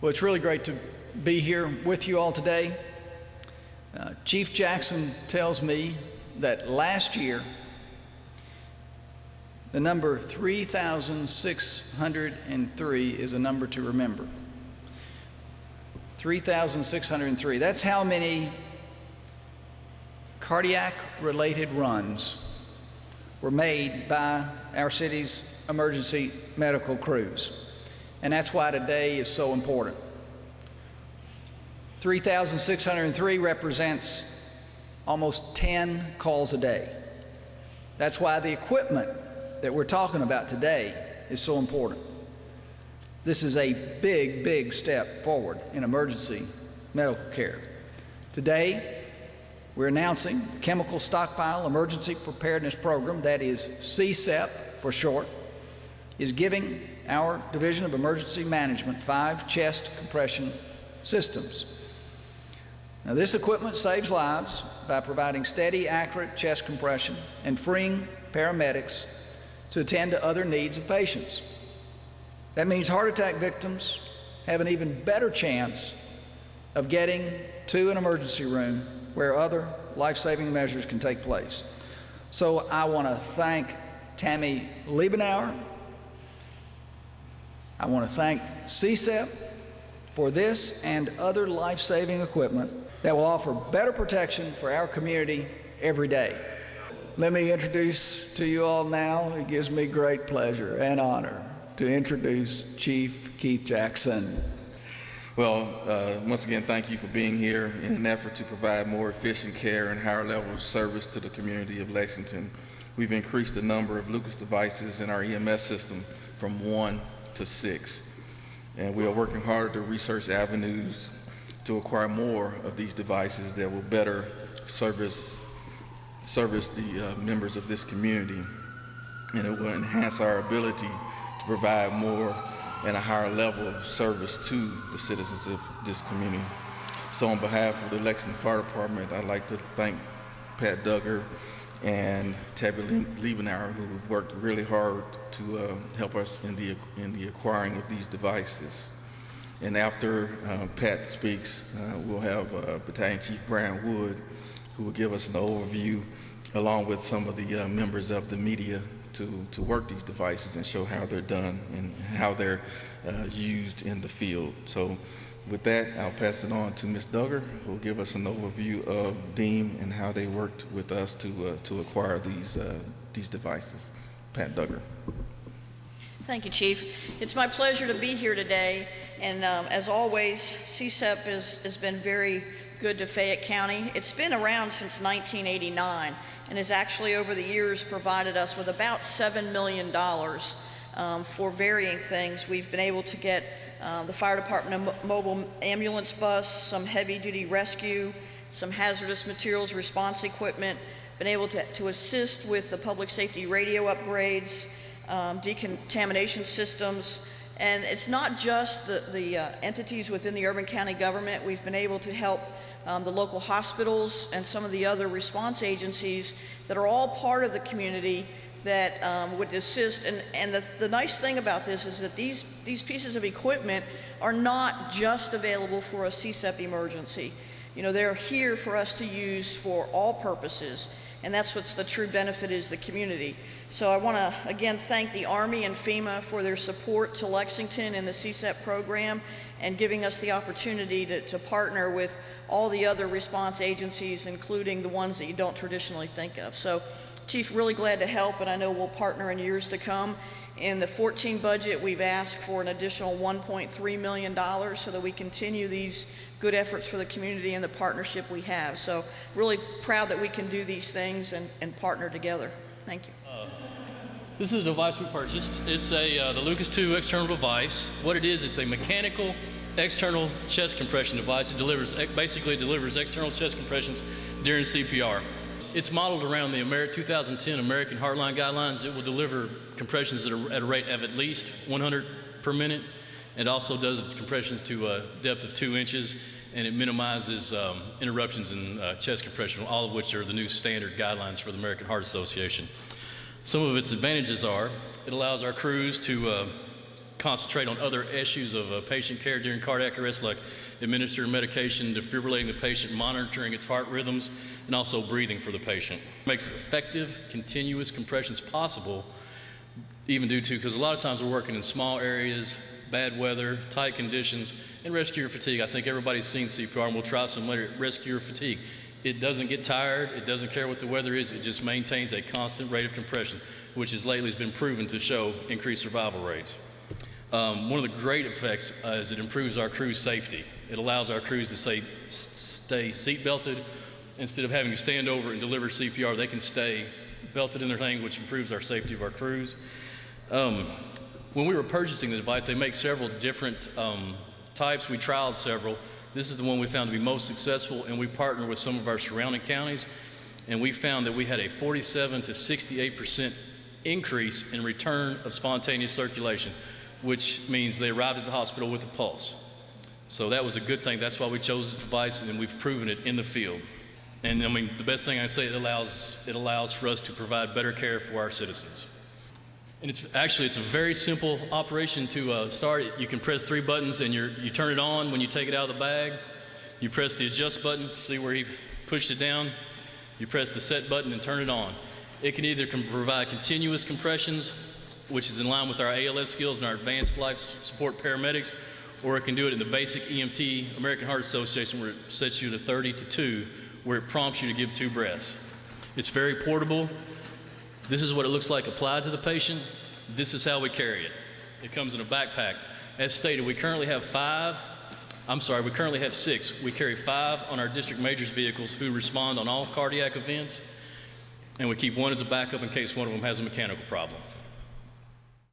Well, it's really great to be here with you all today. Chief Jackson tells me that last year, the number 3,603 is a number to remember. 3,603. That's how many cardiac-related runs were made by our city's emergency medical crews. And that's why today is so important. 3,603 represents almost 10 calls a day. That's why the equipment that we're talking about today is so important. This is a big, big step forward in emergency medical care. Today, we're announcing the Chemical Stockpile Emergency Preparedness Program, that is CSEPP for short, is giving our Division of Emergency Management 5 chest compression systems. Now, this equipment saves lives by providing steady, accurate chest compression and freeing paramedics to attend to other needs of patients. That means heart attack victims have an even better chance of getting to an emergency room where other life-saving measures can take place. So I want to thank Tammy Liebenauer. I want to thank CSEPP for this and other life-saving equipment that will offer better protection for our community every day. Let me introduce to you all now, it gives me great pleasure and honor to introduce Chief Keith Jackson. Well, once again, thank you for being here in an effort to provide more efficient care and higher level of service to the community of Lexington. We've increased the number of Lucas devices in our EMS system from 1 to 6. And we are working hard to research avenues to acquire more of these devices that will better service the members of this community. And it will enhance our ability to provide more and a higher level of service to the citizens of this community. So on behalf of the Lexington Fire Department, I'd like to thank Pat Duggar and Tabby Liebenauer, who have worked really hard to help us in the acquiring of these devices. And after Pat speaks, we'll have Battalion Chief Brian Wood, who will give us an overview along with some of the members of the media to work these devices and show how they're done and how they're used in the field. So with that, I'll pass it on to Ms. Duggar, who will give us an overview of DEEM and how they worked with us to acquire these devices. Pat Duggar. Thank you, Chief. It's my pleasure to be here today, and as always, CSEPP has been very good to Fayette County. It's been around since 1989 and has actually over the years provided us with about $7 million for varying things. We've been able to get the fire department a mobile ambulance bus, some heavy-duty rescue, some hazardous materials response equipment, been able to assist with the public safety radio upgrades, decontamination systems, and it's not just the entities within the urban county government. We've been able to help the local hospitals and some of the other response agencies that are all part of the community that would assist. And the nice thing about this is that these pieces of equipment are not just available for a CSEPP emergency. You know, they're here for us to use for all purposes, and that's what's the true benefit is the community. So I want to again thank the Army and FEMA for their support to Lexington and the CSEPP program and giving us the opportunity to partner with all the other response agencies, including the ones that you don't traditionally think of. So, Chief, really glad to help, and I know we'll partner in years to come. In the 14 budget, we've asked for an additional $1.3 million so that we continue these good efforts for the community and the partnership we have. So really proud that we can do these things and partner together. Thank you. This is a device we purchased. It's the Lucas 2 external device. What it is, it's a mechanical external chest compression device. It basically delivers external chest compressions during CPR. It's modeled around the 2010 American Heartline Guidelines. It will deliver compressions at a rate of at least 100 per minute. It also does compressions to a depth of 2 inches, and it minimizes interruptions in chest compression, all of which are the new standard guidelines for the American Heart Association. Some of its advantages are it allows our crews to concentrate on other issues of patient care during cardiac arrest, like administering medication, defibrillating the patient, monitoring its heart rhythms, and also breathing for the patient. It makes effective, continuous compressions possible, even due to, because a lot of times we're working in small areas, bad weather, tight conditions, and rescue fatigue. I think everybody's seen CPR, and we'll try some later. Rescue fatigue. It doesn't get tired. It doesn't care what the weather is. It just maintains a constant rate of compression, which lately has been proven to show increased survival rates. One of the great effects is it improves our crew's safety. It allows our crews to stay seat belted. Instead of having to stand over and deliver CPR, they can stay belted in their thing, which improves our safety of our crews. When we were purchasing the device, they make several different types. We trialed several. This is the one we found to be most successful, and we partnered with some of our surrounding counties, and we found that we had a 47 to 68% increase in return of spontaneous circulation, which means they arrived at the hospital with a pulse. So that was a good thing. That's why we chose this device, and we've proven it in the field. And I mean, the best thing I say, it allows for us to provide better care for our citizens. And it's a very simple operation to start. You can press 3 buttons and you turn it on when you take it out of the bag. You press the adjust button, see where he pushed it down. You press the set button and turn it on. It can either provide continuous compressions, which is in line with our ALS skills and our advanced life support paramedics, or it can do it in the basic EMT, American Heart Association, where it sets you to 30 to 2, where it prompts you to give 2 breaths. It's very portable. This is what it looks like applied to the patient. This is how we carry it. It comes in a backpack. As stated, we currently have 6. We carry 5 on our district majors vehicles who respond on all cardiac events, and we keep 1 as a backup in case one of them has a mechanical problem.